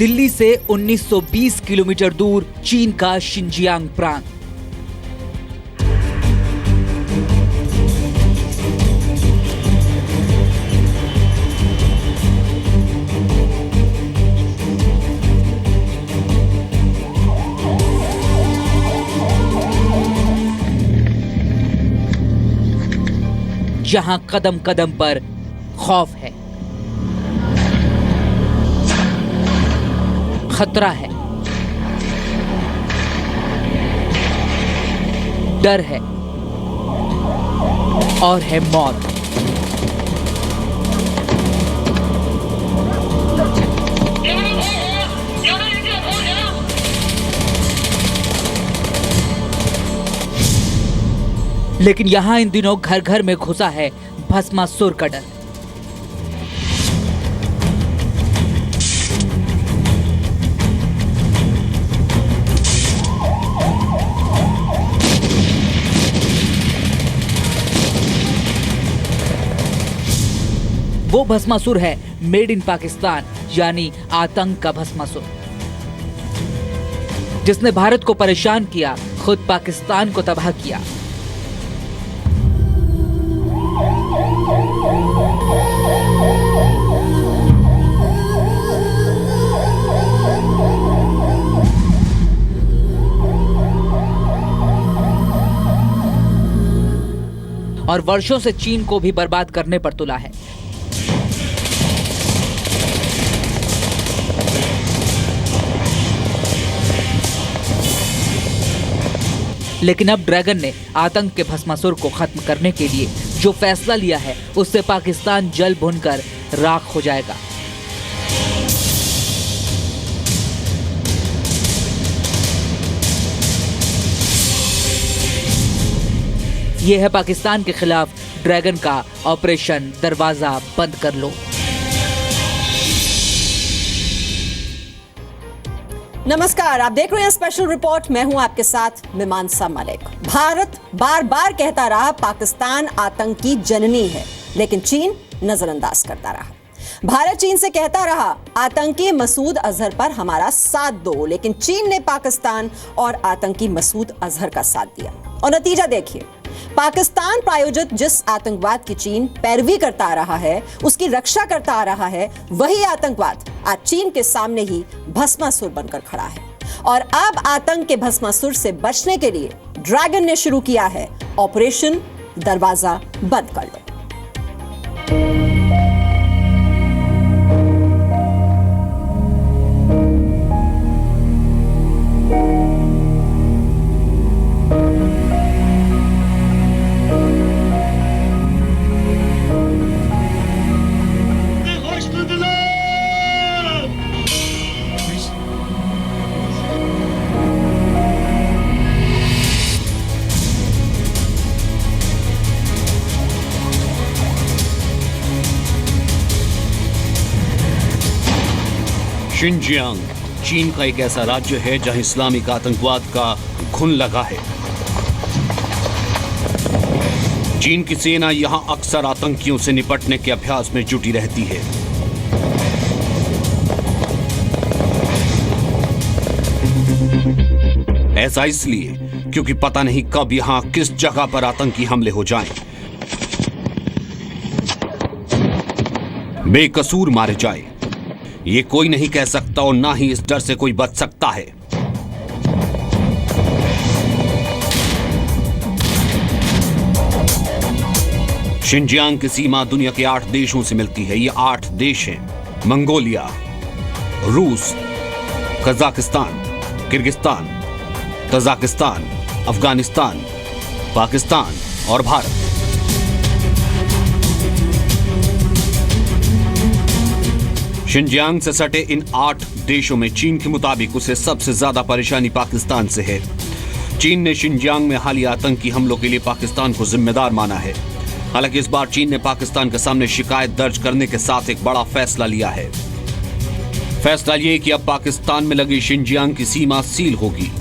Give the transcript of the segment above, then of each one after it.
दिल्ली से 1920 किलोमीटर दूर चीन का शिनजियांग प्रांत। जहां कदम कदम पर खौफ है, खतरा है, डर है और है मौत। लेकिन यहां इन दिनों घर घर में घुसा है भस्मासुर का डर। वो भस्मासुर है मेड इन पाकिस्तान, यानी आतंक का भस्मासुर, जिसने भारत को परेशान किया, खुद पाकिस्तान को तबाह किया। और वर्षों से चीन को भी बर्बाद करने पर तुला है। लेकिन अब ड्रैगन ने आतंक के भस्मासुर को खत्म करने के लिए जो फैसला लिया है, उससे पाकिस्तान जल भुनकर राख हो जाएगा। यह है पाकिस्तान के खिलाफ ड्रैगन का ऑपरेशन दरवाजा बंद कर लो। नमस्कार, आप देख रहे हैं स्पेशल रिपोर्ट। मैं हूं आपके साथ मीमांसा मलिक। भारत बार बार कहता रहा पाकिस्तान आतंक की जननी है, लेकिन चीन नजरअंदाज करता रहा। भारत चीन से कहता रहा आतंकी मसूद अजहर पर हमारा साथ दो, लेकिन चीन ने पाकिस्तान और आतंकी मसूद अजहर का साथ दिया। और नतीजा देखिए, पाकिस्तान प्रायोजित जिस आतंकवाद की चीन पैरवी करता आ रहा है, उसकी रक्षा करता आ रहा है, वही आतंकवाद आज चीन के सामने ही भस्मासुर बनकर खड़ा है। और अब आतंक के भस्मासुर से बचने के लिए ड्रैगन ने शुरू किया है ऑपरेशन दरवाजा बंद कर लो। शिनजियांग चीन का एक ऐसा राज्य है जहां इस्लामिक आतंकवाद का घुन लगा है। चीन की सेना यहां अक्सर आतंकियों से निपटने के अभ्यास में जुटी रहती है। ऐसा इसलिए क्योंकि पता नहीं कब यहां किस जगह पर आतंकी हमले हो जाएं, बेकसूर मारे जाए, ये कोई नहीं कह सकता और ना ही इस डर से कोई बच सकता है। शिनजियांग की सीमा दुनिया के 8 देशों से मिलती है। ये 8 देश हैं: मंगोलिया, रूस, Kazakhstan, Kyrgyzstan, Tajikistan, Afghanistan, Pakistan और भारत। शिनजियांग से सटे इन 8 देशों में चीन के मुताबिक उसे सबसे ज्यादा परेशानी पाकिस्तान से है। चीन ने शिनजियांग में हालिया आतंकी हमलों के लिए पाकिस्तान को जिम्मेदार माना है। हालांकि इस बार चीन ने पाकिस्तान के सामने शिकायत दर्ज करने के साथ एक बड़ा फैसला लिया है। फैसला ये कि अब पाकिस्तान में लगी शिनजियांग की सीमा सील होगी।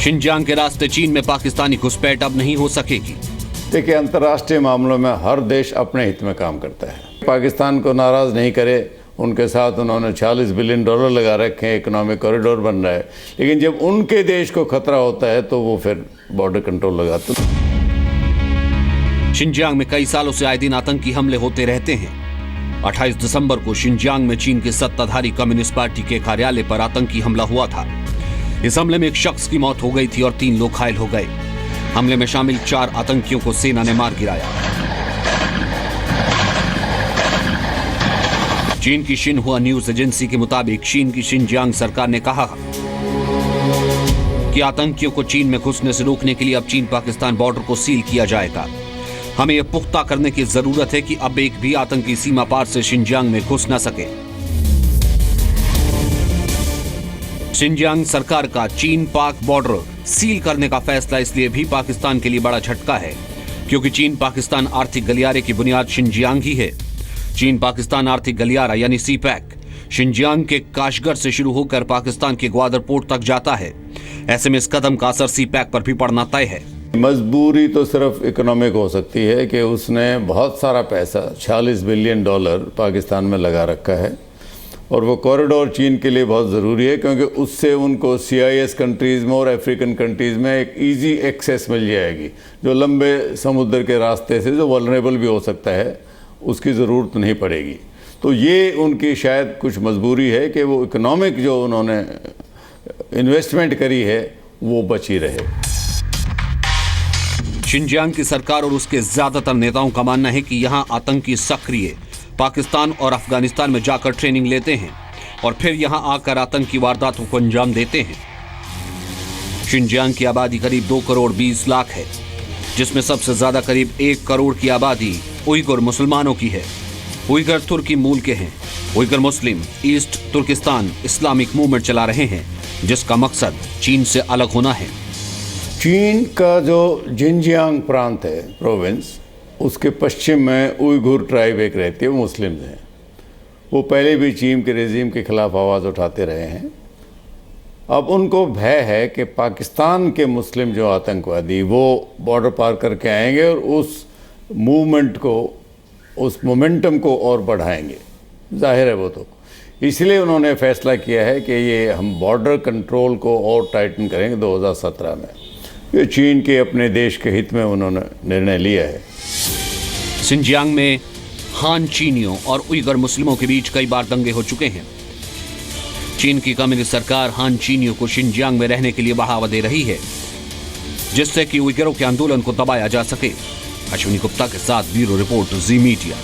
शिनजियांग के रास्ते चीन में पाकिस्तानी घुसपैठ अब नहीं हो सकेगी। देखिए, अंतर्राष्ट्रीय मामलों में हर देश अपने हित में काम करता है। पाकिस्तान को नाराज नहीं करे, उनके साथ उन्होंने $46 बिलियन लगा रखे हैं, इकोनॉमिक कॉरिडोर बन रहा है, लेकिन जब उनके देश को खतरा होता है तो वो फिर बॉर्डर कंट्रोल लगाते हैं। शिनजियांग में कई सालों से आए दिन आतंकी हमले होते रहते हैं। 28 दिसंबर को शिनजियांग में चीन के सत्ताधारी कम्युनिस्ट पार्टी के कार्यालय पर आतंकी हमला हुआ था। इस हमले में एक शख्स की मौत हो गई थी और 3 लोग घायल हो गए। हमले में शामिल 4 आतंकियों को सेना ने मार गिराया। चीन की शिन्हुआ न्यूज एजेंसी के मुताबिक चीन की शिनजियांग सरकार ने कहा कि आतंकियों को चीन में घुसने से रोकने के लिए अब चीन पाकिस्तान बॉर्डर को सील किया जाएगा। हमें यह पुख्ता करने की जरूरत है कि अब एक भी आतंकी सीमा पार से शिनजियांग में घुस न सके। शिनजियांग सरकार का चीन पाक बॉर्डर सील करने का फैसला इसलिए भी पाकिस्तान के लिए बड़ा झटका है क्योंकि चीन पाकिस्तान आर्थिक गलियारे की बुनियाद शिनजियांग ही है। चीन पाकिस्तान आर्थिक गलियारा यानी सीपैक शिनजियांग के काशगर से शुरू होकर पाकिस्तान के ग्वादर पोर्ट तक जाता है। ऐसे में इस कदम का असर सीपैक पर भी पड़ना तय है। मजबूरी तो सिर्फ इकोनॉमिक हो सकती है कि उसने बहुत सारा पैसा $46 बिलियन पाकिस्तान में लगा रखा है और वो कॉरिडोर चीन के लिए बहुत ज़रूरी है क्योंकि उससे उनको CIS कंट्रीज़ में और अफ्रीकन कंट्रीज़ में एक इजी एक्सेस मिल जाएगी। जो लंबे समुद्र के रास्ते से जो वल्नरेबल भी हो सकता है उसकी ज़रूरत नहीं पड़ेगी। तो ये उनकी शायद कुछ मजबूरी है कि वो इकोनॉमिक जो उन्होंने इन्वेस्टमेंट करी है वो बची रहे। शिनजियांग की सरकार और उसके ज्यादातर नेताओं का मानना है कि यहां आतंकी सक्रिय पाकिस्तान और अफगानिस्तान में जाकर ट्रेनिंग लेते हैं और फिर यहां आकर आतंकी वारदातों को अंजाम देते हैं। शिनजियांग की आबादी करीब 2 करोड़ 20 लाख है, जिसमें सबसे ज्यादा करीब 1 करोड़ की आबादी उइगर मुसलमानों की है। उइगर तुर्की मूल के हैं। उइगर मुस्लिम ईस्ट तुर्किस्तान इस्लामिक मूवमेंट चला रहे हैं जिसका मकसद चीन से अलग होना है। चीन का जो जिनजियांग प्रांत है प्रोविंस, उसके पश्चिम में उइघुर ट्राइब एक रहती है, वो मुस्लिम्स हैं। वो पहले भी चीन के रेजिम के खिलाफ आवाज़ उठाते रहे हैं। अब उनको भय है कि पाकिस्तान के मुस्लिम जो आतंकवादी वो बॉर्डर पार करके आएंगे और उस मूवमेंट को, उस मोमेंटम को और बढ़ाएंगे। जाहिर है वो तो इसलिए उन्होंने फैसला किया है कि ये हम बॉर्डर कंट्रोल को और टाइटन करेंगे 2017 में। ये चीन के अपने देश के हित में उन्होंने निर्णय लिया है। शिनजियांग में हान चीनियों और उइगर मुस्लिमों के बीच कई बार दंगे हो चुके हैं। चीन की कम्युनिस्ट सरकार हान चीनियों को शिनजियांग में रहने के लिए बढ़ावा दे रही है जिससे कि उइगरों के आंदोलन को दबाया जा सके। अश्विनी गुप्ता के साथ ब्यूरो रिपोर्ट जी मीडिया।